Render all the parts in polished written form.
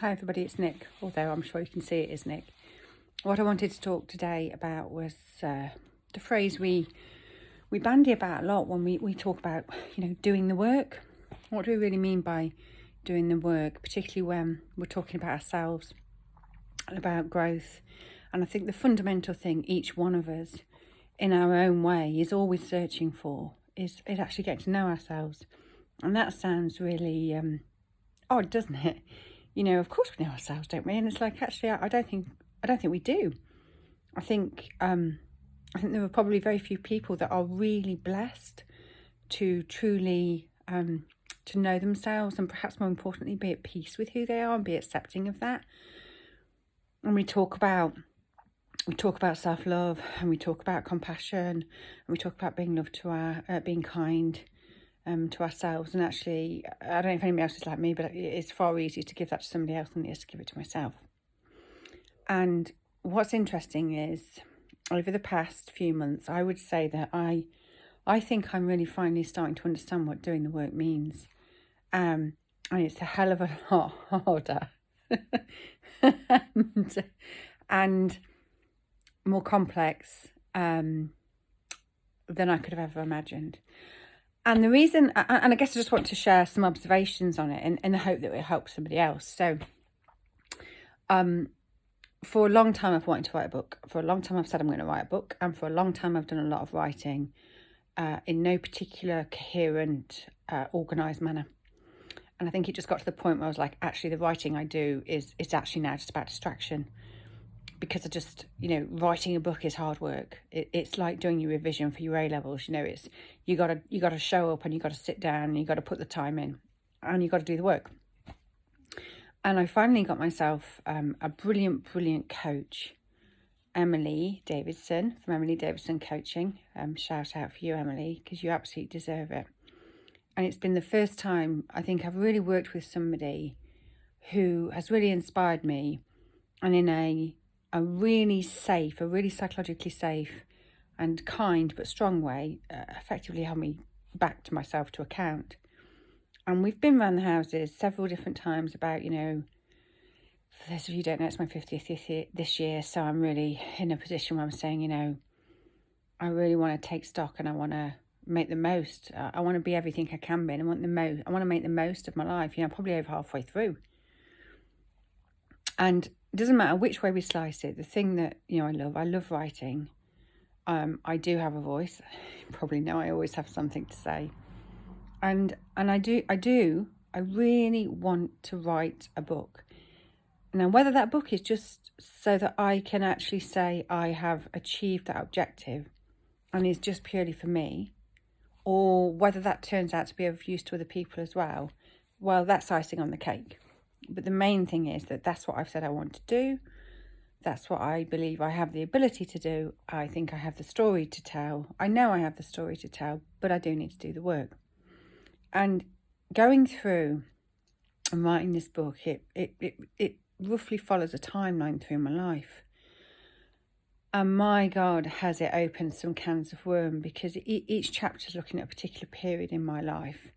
Hi everybody, it's Nick, although I'm sure you can see it is Nick. What I wanted to talk today about was the phrase we bandy about a lot when we talk about, doing the work. What do we really mean by doing the work, particularly when we're talking about ourselves and about growth? And I think the fundamental thing each one of us in our own way is always searching for is actually getting to know ourselves. And that sounds really odd, doesn't it? Of course we know ourselves, don't we? And it's like, actually, I don't think we do. I think there are probably very few people that are really blessed to truly to know themselves, and perhaps more importantly, be at peace with who they are and be accepting of that. And we talk about self-love, and we talk about compassion, and we talk about being loved to being kind to ourselves. And actually, I don't know if anybody else is like me, but it's far easier to give that to somebody else than it is to give it to myself. And what's interesting is, over the past few months, I would say that I think I'm really finally starting to understand what doing the work means. And it's a hell of a lot harder and more complex than I could have ever imagined. And the reason, and I guess I just want to share some observations on it in the hope that it will help somebody else. So, for a long time I've wanted to write a book. For a long time I've said I'm going to write a book. And for a long time I've done a lot of writing in no particular coherent, organised manner. And I think it just got to the point where I was like, actually, the writing I do is actually now just about distraction. Because I just, writing a book is hard work. It's like doing your revision for your A-levels. It's you gotta show up, and you got to sit down, and you got to put the time in, and you got to do the work. And I finally got myself a brilliant coach, Emily Davidson, from Emily Davidson Coaching. Shout out for you, Emily, because you absolutely deserve it. And it's been the first time I think I've really worked with somebody who has really inspired me, and in a really safe, a really psychologically safe and kind but strong way, effectively held me back to myself to account. And we've been around the houses several different times about, for those of you who don't know, it's my 50th this year, so I'm really in a position where I'm saying, I really want to take stock, and I want to make the most. I want to be everything I can be, and I want to make the most of my life, probably over halfway through. And it doesn't matter which way we slice it. The thing that, I love writing. I do have a voice. You probably know I always have something to say. And I really want to write a book. Now, whether that book is just so that I can actually say I have achieved that objective and is just purely for me, or whether that turns out to be of use to other people as well, that's icing on the cake. But the main thing is that that's what I've said I want to do. That's what I believe I have the ability to do. I think I have the story to tell. I know I have the story to tell, but I do need to do the work. And going through and writing this book, it roughly follows a timeline through my life. And my God, has it opened some cans of worm, because each chapter is looking at a particular period in my life.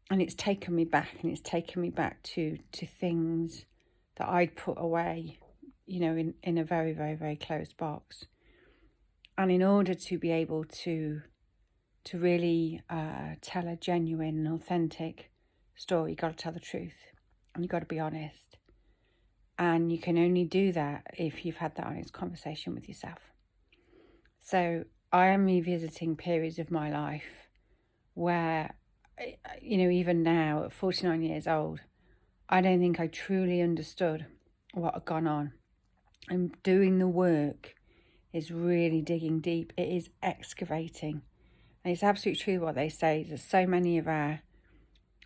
And it's taken me back, to things that I'd put away, in a very, very, very closed box. And in order to be able to really tell a genuine and authentic story, you've got to tell the truth, and you've got to be honest. And you can only do that if you've had that honest conversation with yourself. So I am revisiting periods of my life where, even now at 49 years old, I don't think I truly understood what had gone on. And doing the work is really digging deep. It is excavating. And it's absolutely true what they say, that so many of our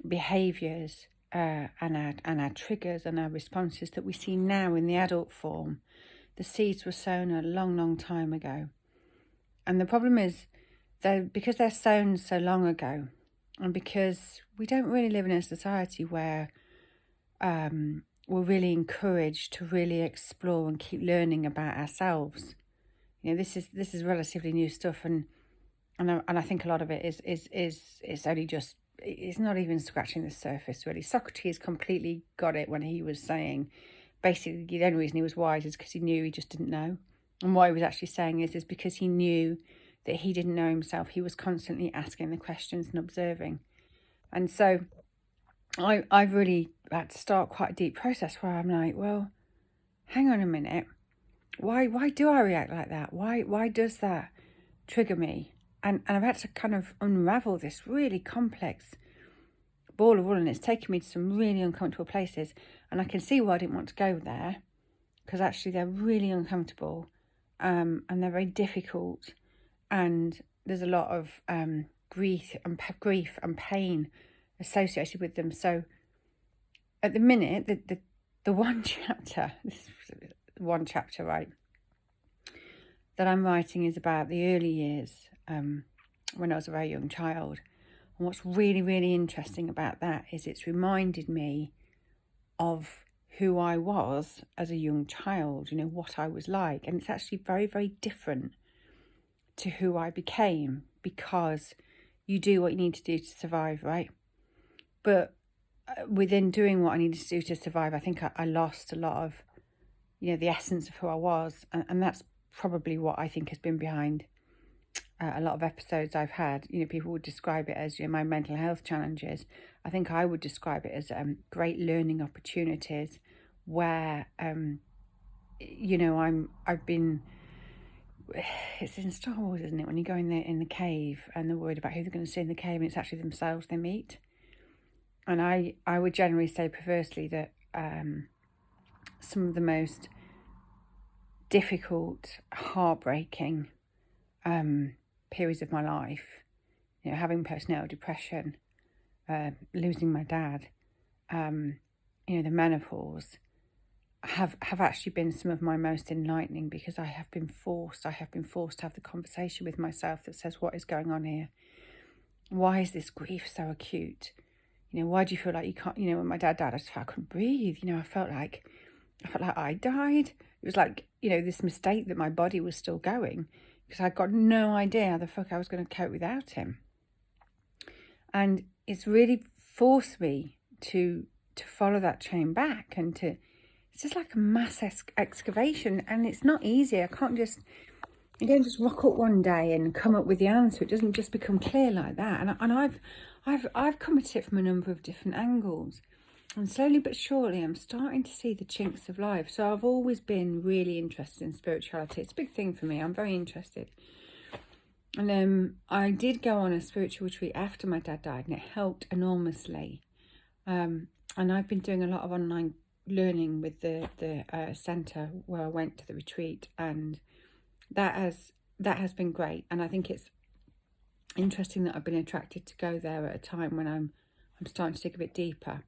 behaviours and our triggers and our responses that we see now in the adult form, the seeds were sown a long, long time ago. And the problem is, because they're sown so long ago, and because we don't really live in a society where we're really encouraged to really explore and keep learning about ourselves. This is relatively new stuff, and I think a lot of it is only just it's not even scratching the surface, really. Socrates completely got it when he was saying, basically, the only reason he was wise is because he knew he just didn't know. And what he was actually saying is because he knew that he didn't know himself. He was constantly asking the questions and observing. And so I've really had to start quite a deep process where I'm like, well, hang on a minute. Why do I react like that? Why does that trigger me? And I've had to kind of unravel this really complex ball of wool, and it's taken me to some really uncomfortable places. And I can see why I didn't want to go there, because actually they're really uncomfortable, and they're very difficult, and there's a lot of grief and pain associated with them. So at the minute, the one chapter, right, that I'm writing is about the early years, when I was a very young child. And what's really, really interesting about that is it's reminded me of who I was as a young child, what I was like. And it's actually very, very different to who I became, because you do what you need to do to survive, right? But within doing what I needed to do to survive, I think I lost a lot of, the essence of who I was. And that's probably what I think has been behind a lot of episodes I've had. People would describe it as my mental health challenges. I think I would describe it as great learning opportunities where, I've been. It's in Star Wars, isn't it? When you go in the cave and they're worried about who they're going to see in the cave, and it's actually themselves they meet. And I would generally say perversely that some of the most difficult, heartbreaking periods of my life, having postnatal depression, losing my dad, the menopause, have actually been some of my most enlightening, because I have been forced to have the conversation with myself that says, what is going on here? Why is this grief so acute? Why do you feel like you can't, when my dad died, I just felt I couldn't breathe. I felt like I died. It was like, this mistake that my body was still going, because I got no idea how the fuck I was going to cope without him. And it's really forced me to follow that chain back, and it's just like a mass excavation, and it's not easy. You don't just rock up one day and come up with the answer. It doesn't just become clear like that. And I've come at it from a number of different angles. And slowly but surely, I'm starting to see the chinks of life. So I've always been really interested in spirituality. It's a big thing for me. I'm very interested. And I did go on a spiritual retreat after my dad died, and it helped enormously. And I've been doing a lot of online learning with the centre where I went to the retreat, and that has been great. And I think it's interesting that I've been attracted to go there at a time when I'm starting to dig a bit deeper.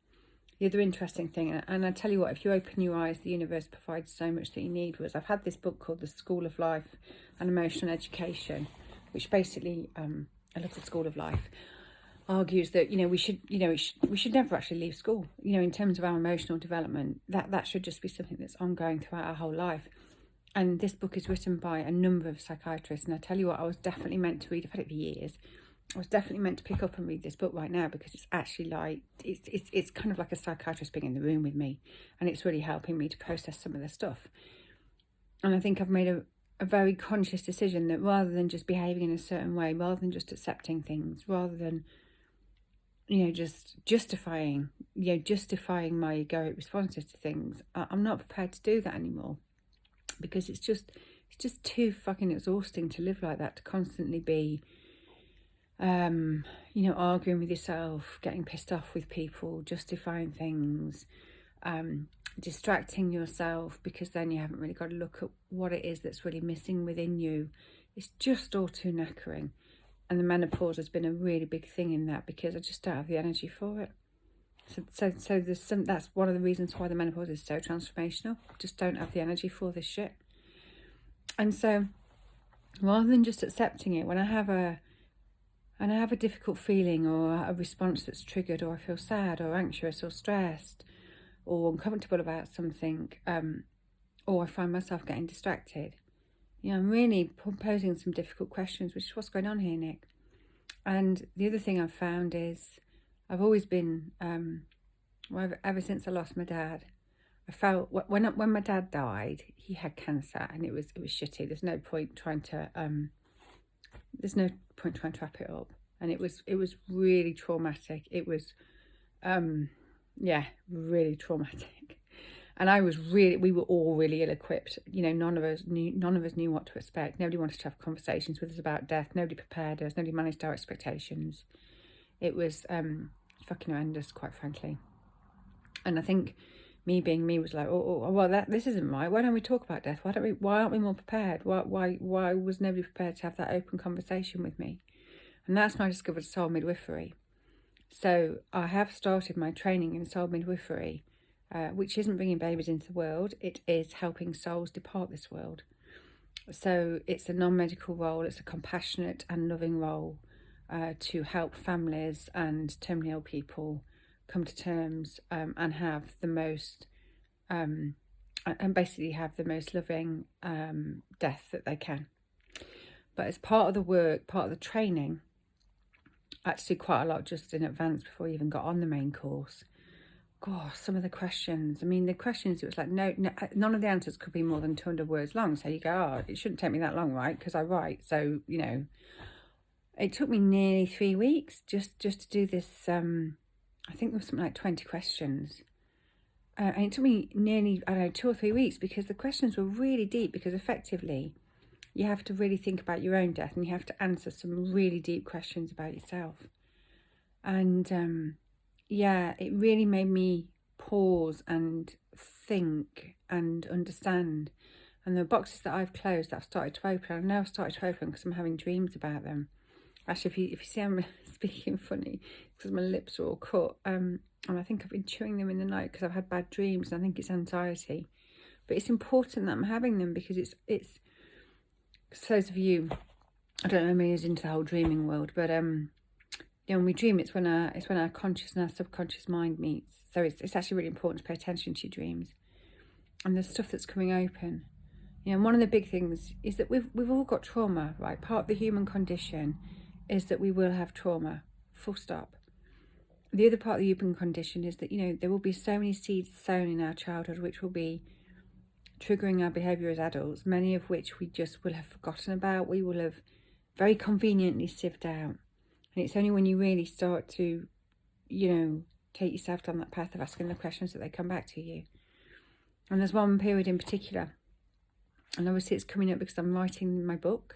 The other interesting thing, and I tell you what, if you open your eyes, the universe provides so much that you need, was I've had this book called The School of Life and Emotional Education, which basically, I love the School of Life, argues that we should never actually leave school. In terms of our emotional development, that should just be something that's ongoing throughout our whole life. And this book is written by a number of psychiatrists, and I tell you what, I was definitely meant to read. I've had it for years. I was definitely meant to pick up and read this book right now, because it's actually like it's kind of like a psychiatrist being in the room with me, and it's really helping me to process some of the stuff. And I think I've made a very conscious decision that rather than just behaving in a certain way, rather than just accepting things, rather than just justifying my egoic responses to things, I'm not prepared to do that anymore, because it's just too fucking exhausting to live like that, to constantly be arguing with yourself, getting pissed off with people, justifying things, distracting yourself, because then you haven't really got to look at what it is that's really missing within you. It's just all too knackering. And the menopause has been a really big thing in that, because I just don't have the energy for it. So there's that's one of the reasons why the menopause is so transformational. I just don't have the energy for this shit. And so rather than just accepting it, when I have a difficult feeling or a response that's triggered, or I feel sad or anxious or stressed or uncomfortable about something, or I find myself getting distracted, I'm really posing some difficult questions, which is what's going on here, Nick. And the other thing I've found is I've always been, ever since I lost my dad, I felt when my dad died, he had cancer, and it was shitty. There's no point trying to wrap it up. And it was really traumatic. It was really traumatic. And we were all really ill-equipped. None of us knew what to expect. Nobody wanted to have conversations with us about death. Nobody prepared us. Nobody managed our expectations. It was fucking horrendous, quite frankly. And I think me being me was like, this isn't right. Why don't we talk about death? Why aren't we more prepared? Why was nobody prepared to have that open conversation with me? And that's when I discovered soul midwifery. So I have started my training in soul midwifery, which isn't bringing babies into the world. It is helping souls depart this world. So it's a non-medical role. It's a compassionate and loving role to help families and terminally ill people come to terms and have the most basically have the most loving death that they can. But as part of the work, part of the training, actually quite a lot just in advance before I even got on the main course. Gosh, some of the questions. I mean, the questions, it was like, no, none of the answers could be more than 200 words long. So you go, it shouldn't take me that long, right? Because I write. So, it took me nearly 3 weeks just to do this. I think there was something like 20 questions. And it took me nearly, 2 or 3 weeks because the questions were really deep, because effectively you have to really think about your own death and you have to answer some really deep questions about yourself. And it really made me pause and think and understand. And the boxes that I've closed, that I've started to open, I've now started to open because I'm having dreams about them. Actually, if you see I'm speaking funny, because my lips are all cut, and I think I've been chewing them in the night because I've had bad dreams, and I think it's anxiety. But it's important that I'm having them because it's for those of you, I don't know how many is into the whole dreaming world, but when we dream, it's when our conscious and our subconscious mind meets. So it's actually really important to pay attention to your dreams and the stuff that's coming open. And one of the big things is that we've all got trauma, right? Part of the human condition is that we will have trauma, full stop. The other part of the human condition is that, there will be so many seeds sown in our childhood which will be triggering our behaviour as adults, many of which we just will have forgotten about. We will have very conveniently sieved out. And it's only when you really start to, take yourself down that path of asking the questions that they come back to you. And there's one period in particular, and obviously it's coming up because I'm writing my book.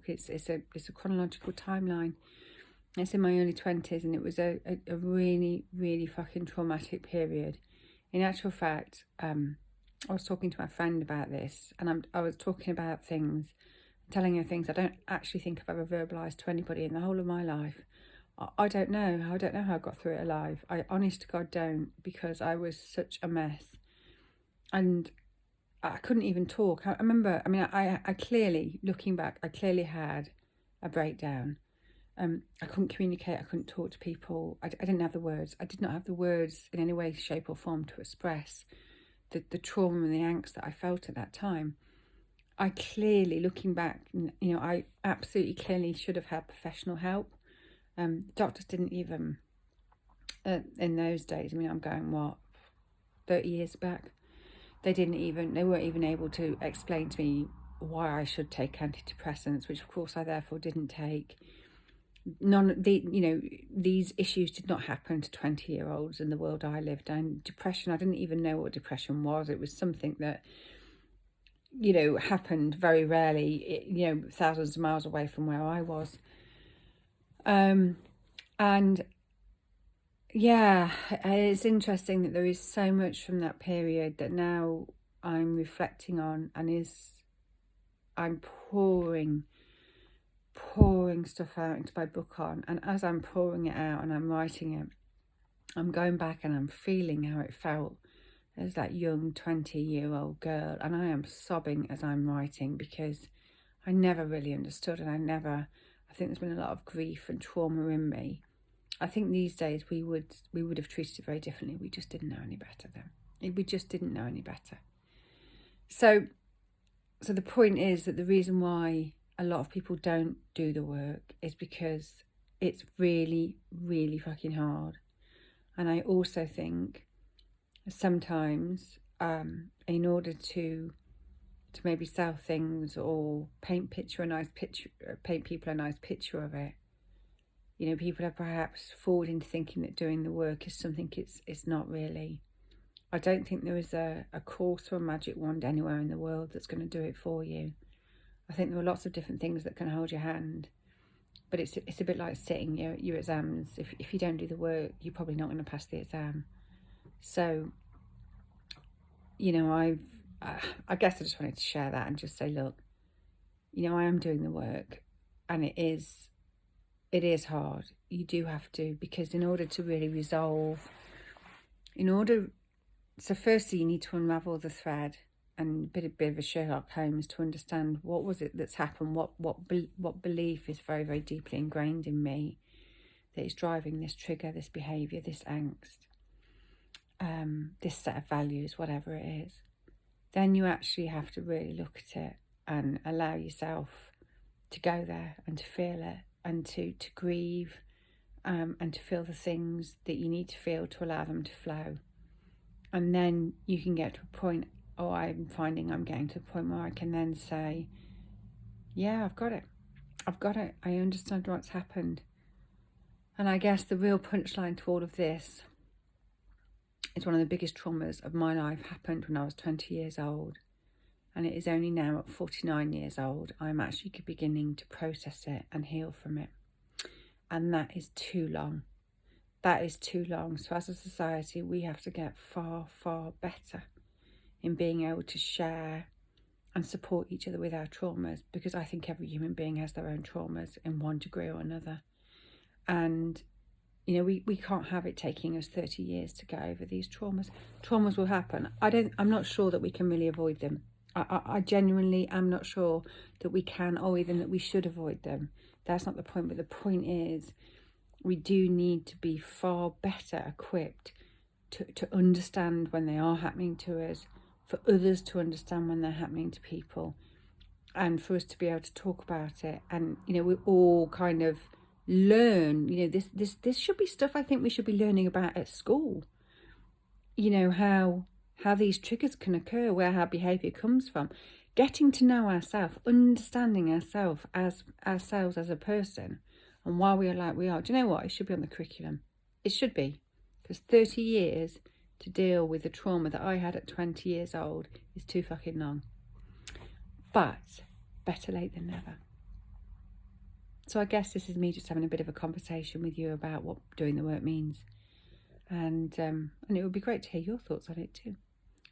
It's a chronological timeline. It's in my early 20s, and it was a really, really fucking traumatic period. In actual fact, I was talking to my friend about this, and I was talking about things, telling her things I don't actually think I've ever verbalised to anybody in the whole of my life. I don't know. I don't know how I got through it alive. I honest to God don't, because I was such a mess. And I couldn't even talk. I remember, I clearly, looking back, I clearly had a breakdown. I couldn't communicate. I couldn't talk to people. I didn't have the words. I did not have the words in any way, shape or form to express the trauma and the angst that I felt at that time. I clearly, looking back, I absolutely clearly should have had professional help. Doctors didn't even, in those days, I'm going, 30 years back? They weren't even able to explain to me why I should take antidepressants, which of course I therefore didn't take. These issues did not happen to 20-year-olds in the world I lived in. Depression, I didn't even know what depression was. It was something that, happened very rarely, thousands of miles away from where I was. It's interesting that there is so much from that period that now I'm reflecting on, and I'm pouring stuff out into my book on. And as I'm pouring it out and I'm writing it, I'm going back and I'm feeling how it felt as that young 20-year-old girl, and I am sobbing as I'm writing because I never really understood, and I think there's been a lot of grief and trauma in me. I think these days we would have treated it very differently. We just didn't know any better then. We just didn't know any better. So the point is that the reason why a lot of people don't do the work is because it's really, really fucking hard. And I also think sometimes in order to maybe sell things or paint people a nice picture of it, you know, people are perhaps forward into thinking that doing the work is something it's not really. I don't think there is a course or a magic wand anywhere in the world that's going to do it for you. I think there are lots of different things that can hold your hand, but it's a bit like sitting your exams. If you don't do the work, you're probably not going to pass the exam. So, you know, I guess I just wanted to share that and just say, look, you know, I am doing the work, and it is hard. You do have to, because in order to really resolve, so firstly you need to unravel the thread and a bit of a Sherlock Holmes to understand what was it that's happened, what belief is very, very deeply ingrained in me that is driving this trigger, this behaviour, this angst, this set of values, whatever it is. Then you actually have to really look at it and allow yourself to go there and to feel it and to grieve, and to feel the things that you need to feel to allow them to flow. And then you can get to a point, or I'm finding I'm getting to a point where I can then say, yeah, I've got it. I understand what's happened. And I guess the real punchline to all of this is one of the biggest traumas of my life happened when I was 20 years old. And it is only now at 49 years old I'm actually beginning to process it and heal from it. And that is too long. That is too long. So as a society, we have to get far, far better in being able to share and support each other with our traumas, because I think every human being has their own traumas in one degree or another. And, you know, we can't have it taking us 30 years to get over these traumas. Traumas will happen. I'm not sure that we can really avoid them. I genuinely am not sure that we can, or even that we should avoid them. That's not the point. But the point is, we do need to be far better equipped to understand when they are happening to us, for others to understand when they're happening to people, and for us to be able to talk about it. And, you know, we all kind of learn, you know, this should be stuff I think we should be learning about at school. You know, how these triggers can occur, where our behaviour comes from, getting to know ourselves, understanding ourselves as a person, and why we are like we are. Do you know what? It should be on the curriculum. It should be. Because 30 years to deal with the trauma that I had at 20 years old is too fucking long. But better late than never. So I guess this is me just having a bit of a conversation with you about what doing the work means. And it would be great to hear your thoughts on it too.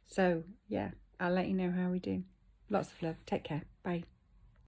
So, yeah, I'll let you know how we do. Lots of love. Take care. Bye.